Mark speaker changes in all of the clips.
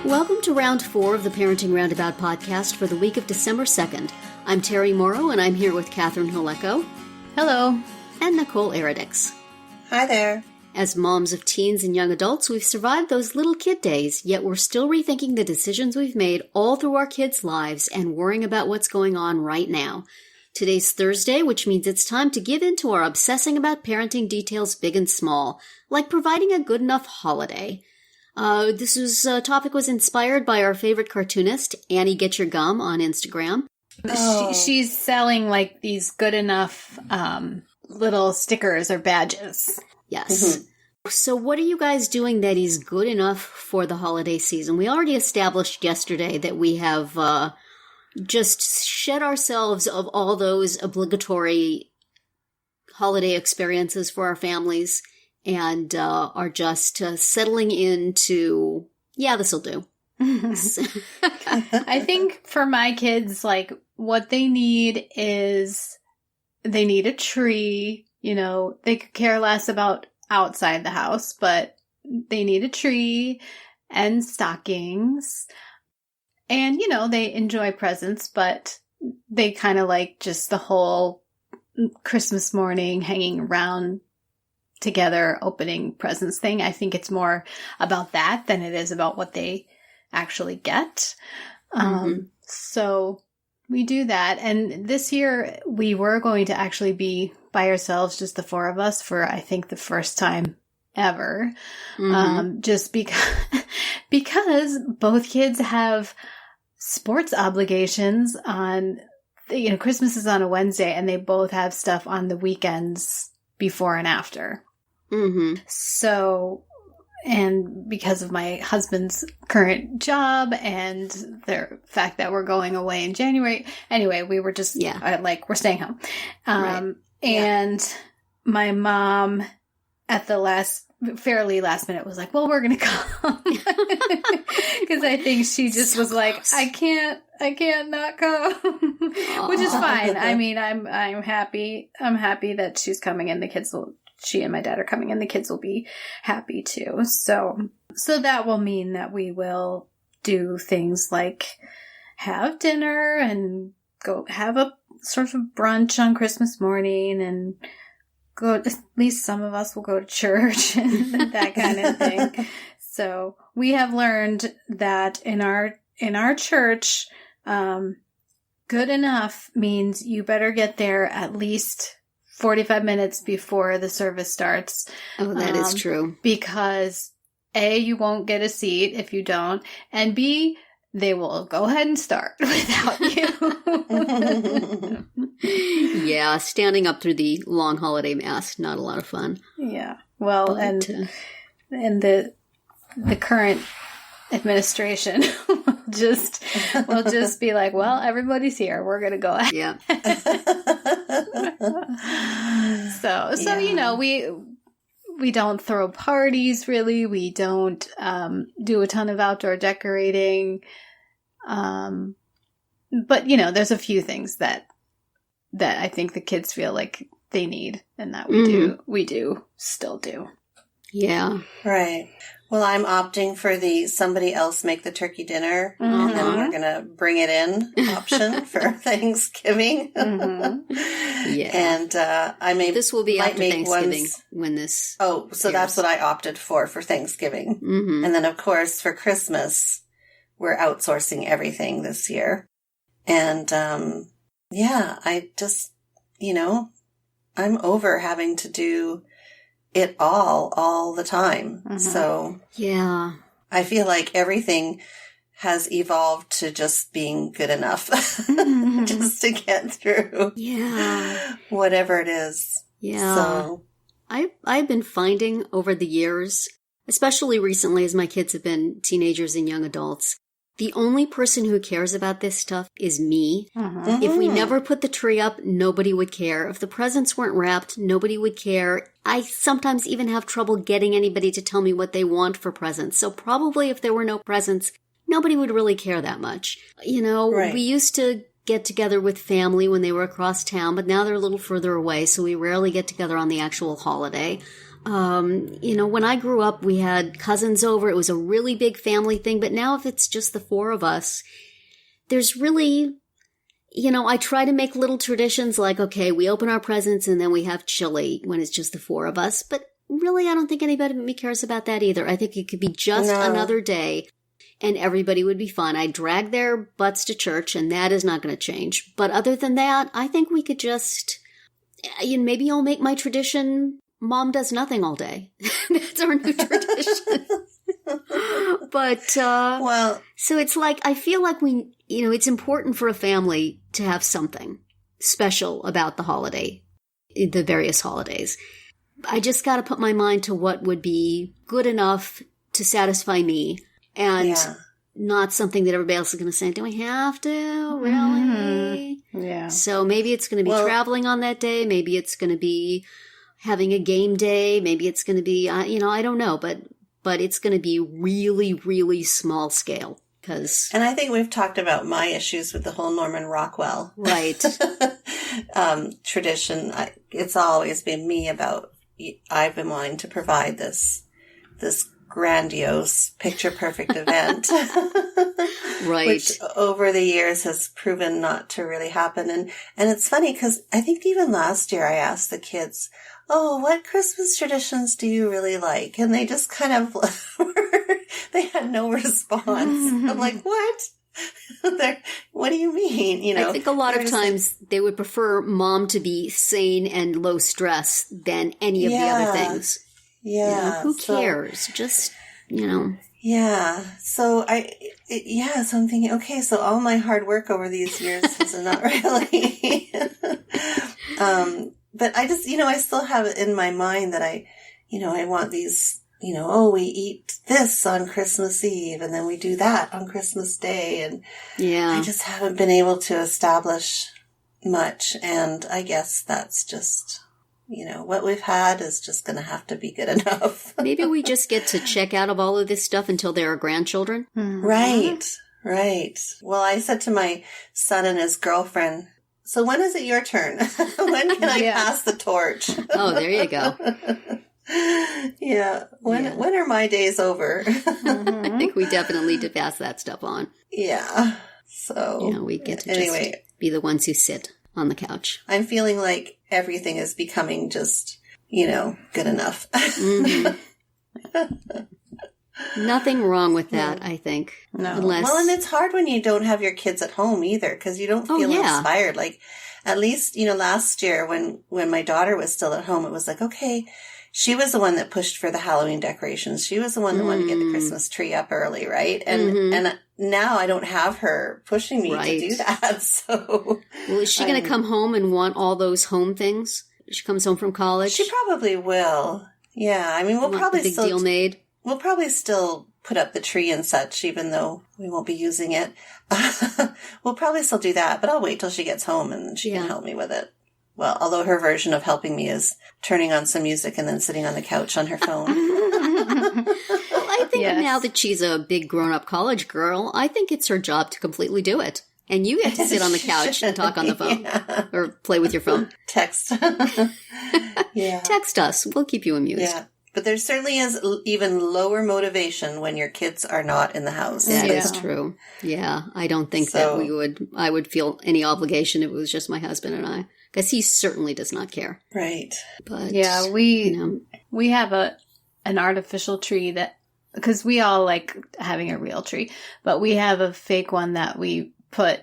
Speaker 1: Welcome to round 4 of the Parenting Roundabout podcast for the week of December 2nd. I'm Terry Morrow, and I'm here with Catherine Haleko.
Speaker 2: Hello.
Speaker 1: And Nicole Eridix.
Speaker 3: Hi there.
Speaker 1: As moms of teens and young adults, we've survived those little kid days, yet we're still rethinking the decisions we've made all through our kids' lives and worrying about what's going on right now. Today's Thursday, which means it's time to give in to our obsessing about parenting details big and small, like providing a good enough holiday. This topic was inspired by our favorite cartoonist, Annie Get Your Gum, on Instagram.
Speaker 2: Oh. She's selling like these good enough little stickers or badges.
Speaker 1: Yes. Mm-hmm. So what are you guys doing that is good enough for the holiday season? We already established yesterday that we have just shed ourselves of all those obligatory holiday experiences for our families and are just settling into, yeah, this'll do.
Speaker 2: I think for my kids, like, what they need is they need a tree. You know, they could care less about outside the house, but they need a tree and stockings. And, you know, they enjoy presents, but they kind of like just the whole Christmas morning hanging around together, opening presents thing. I think it's more about that than it is about what they actually get. So we do that. And this year we were going to actually be by ourselves, just the four of us, for I think the first time ever. Just because both kids have sports obligations on, you know, Christmas is on a Wednesday and they both have stuff on the weekends before and after. So, and because of my husband's current job and the fact that we're going away in January, anyway, we were just we're staying home.
Speaker 1: Right.
Speaker 2: And my mom at the fairly last minute was like, well, we're going to come. Because I think she just was like, I can't not come, which is fine. I mean, I'm happy. I'm happy that she's coming and she and my dad are coming and the kids will be happy too. So that will mean that we will do things like have dinner and go have a sort of brunch on Christmas morning and go, at least some of us will go to church and that kind of thing. So we have learned that in our church, good enough means you better get there at least 45 minutes before the service starts.
Speaker 1: Oh, that is true.
Speaker 2: Because A, you won't get a seat if you don't, and B, they will go ahead and start without you.
Speaker 1: Yeah, standing up through the long holiday mass, not a lot of fun.
Speaker 2: Yeah. Well, and the current administration will just be like, well, everybody's here. We're going to go ahead.
Speaker 1: Yeah.
Speaker 2: So, you know, we don't throw parties really. We don't do a ton of outdoor decorating. But, you know, there's a few things that I think the kids feel like they need and that we do still do.
Speaker 1: Yeah.
Speaker 3: Right. Well, I'm opting for the somebody else make the turkey dinner and then we're going to bring it in option for Thanksgiving.
Speaker 1: Yeah.
Speaker 3: And
Speaker 1: this will be after Thanksgiving when this
Speaker 3: airs. That's what I opted for Thanksgiving. And then, of course, for Christmas, we're outsourcing everything this year. And, I just, you know, I'm over having to do it all the time. So
Speaker 1: yeah,
Speaker 3: I feel like everything has evolved to just being good enough just to get through whatever it is.
Speaker 1: Yeah.
Speaker 3: So
Speaker 1: I've been finding over the years, especially recently as my kids have been teenagers and young adults, the only person who cares about this stuff is me. If we never put the tree up, nobody would care. If the presents weren't wrapped, nobody would care. I sometimes even have trouble getting anybody to tell me what they want for presents. So probably if there were no presents, nobody would really care that much. You know, we used to get together with family when they were across town, but now they're a little further away, so we rarely get together on the actual holiday. When I grew up, we had cousins over. It was a really big family thing. But now if it's just the four of us, there's really, I try to make little traditions like, okay, we open our presents and then we have chili when it's just the four of us. But really, I don't think anybody cares about that either. I think it could be just another day and everybody would be fine. I drag their butts to church and that is not going to change. But other than that, I think we could just, maybe I'll make my tradition, Mom does nothing all day. That's our new tradition. But, so it's like, I feel like it's important for a family to have something special about the various holidays. I just got to put my mind to what would be good enough to satisfy me and not something that everybody else is going to say, do we have to? Really?
Speaker 2: Yeah.
Speaker 1: So maybe it's going to be traveling on that day. Maybe it's going to be having a game day. Maybe it's going to be, I don't know, but it's going to be really, really small scale.
Speaker 3: And I think we've talked about my issues with the whole Norman Rockwell tradition. It's always been me about, I've been wanting to provide this grandiose, picture-perfect event.
Speaker 1: Right.
Speaker 3: Which over the years has proven not to really happen. And it's funny because I think even last year I asked the kids, oh, what Christmas traditions do you really like? And they just kind of, they had no response. I'm like, what? What do you mean?
Speaker 1: I think a lot of times they would prefer Mom to be sane and low stress than any of the other things.
Speaker 3: Yeah.
Speaker 1: Who cares? Just,
Speaker 3: Yeah. So so I'm thinking, okay, so all my hard work over these years is not really. But I just, I still have it in my mind that I want these, we eat this on Christmas Eve and then we do that on Christmas Day. And I just haven't been able to establish much. And I guess that's just, what we've had is just going to have to be good enough.
Speaker 1: Maybe we just get to check out of all of this stuff until there are grandchildren.
Speaker 2: Mm-hmm.
Speaker 3: Right. Well, I said to my son and his girlfriend, so when is it your turn? When can I pass the torch?
Speaker 1: Oh, there you go.
Speaker 3: Yeah. When are my days over?
Speaker 1: I think we definitely need to pass that stuff on.
Speaker 3: Yeah. So
Speaker 1: we get to just be the ones who sit on the couch.
Speaker 3: I'm feeling like everything is becoming just, good enough.
Speaker 1: Mm-hmm. Nothing wrong with that, I think.
Speaker 2: No.
Speaker 3: Well, and it's hard when you don't have your kids at home either, because you don't feel inspired. Like, at least, last year when my daughter was still at home, it was like, okay, she was the one that pushed for the Halloween decorations. She was the one that wanted to get the Christmas tree up early, right? And now I don't have her pushing me to do that. So,
Speaker 1: well, is she going to come home and want all those home things? She comes home from college.
Speaker 3: She probably will. Yeah, I mean, we'll probably
Speaker 1: the big deal made.
Speaker 3: We'll probably still put up the tree and such, even though we won't be using it. We'll probably still do that, but I'll wait till she gets home and she can help me with it. Well, although her version of helping me is turning on some music and then sitting on the couch on her phone.
Speaker 1: Well, I think now that she's a big grown-up college girl, I think it's her job to completely do it. And you get to sit on the couch and talk on the phone or play with your phone.
Speaker 3: Text.
Speaker 1: Text us. We'll keep you amused.
Speaker 3: Yeah. But there certainly is even lower motivation when your kids are not in the house.
Speaker 1: That is true. Yeah. I don't think that I would feel any obligation if it was just my husband and I. Because he certainly does not care.
Speaker 3: Right.
Speaker 2: But we have an artificial tree because we all like having a real tree, but we have a fake one that we put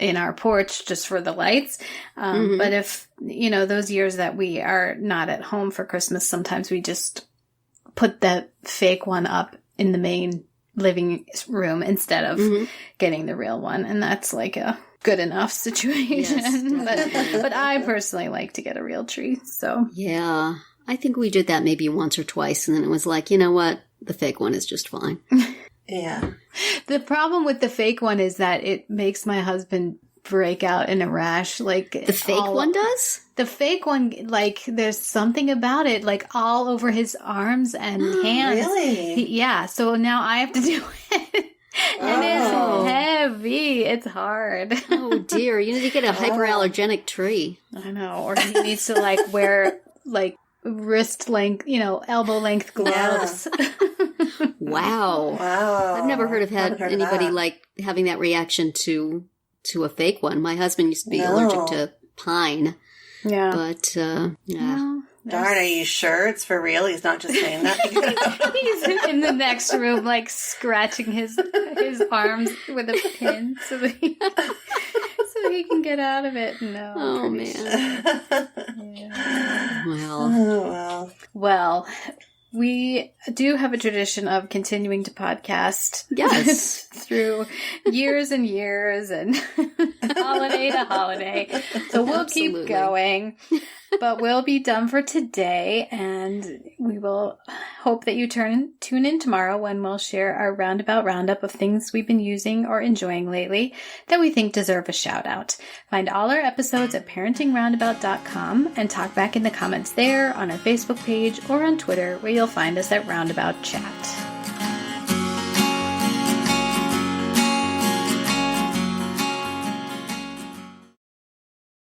Speaker 2: in our porch just for the lights. But if, those years that we are not at home for Christmas, sometimes we just put the fake one up in the main living room instead of getting the real one. And that's like a good enough situation. But I personally like to get a real tree. So
Speaker 1: yeah, I think we did that maybe once or twice. And then it was like, you know what? The fake one is just fine.
Speaker 3: Yeah.
Speaker 2: The problem with the fake one is that it makes my husband break out in a rash. Like
Speaker 1: the fake one does?
Speaker 2: The fake one, like there's something about it, like all over his arms and hands.
Speaker 3: Really?
Speaker 2: So now I have to do it. And it's heavy. It's hard.
Speaker 1: Oh dear. You need to get a hyperallergenic tree.
Speaker 2: I know. Or he needs to wear wrist length, elbow length gloves.
Speaker 3: Yeah.
Speaker 1: Wow.
Speaker 3: Wow.
Speaker 1: I've never heard of anybody like having that reaction to a fake one. My husband used to be allergic to pine.
Speaker 2: Yeah.
Speaker 1: But,
Speaker 2: No,
Speaker 3: darn, are you sure it's for real? He's not just saying that.
Speaker 2: He's in the next room, like scratching his arms with a pin so that he can get out of it. No.
Speaker 1: Oh, man.
Speaker 2: Yeah.
Speaker 3: Well.
Speaker 2: We do have a tradition of continuing to podcast.
Speaker 1: Yes.
Speaker 2: Through years and years and holiday to holiday. So we'll keep going. But we'll be done for today, and we will hope that you tune in tomorrow when we'll share our roundup of things we've been using or enjoying lately that we think deserve a shout out. Find all our episodes at parentingroundabout.com and talk back in the comments there, on our Facebook page, or on Twitter, where you'll find us at Roundabout Chat.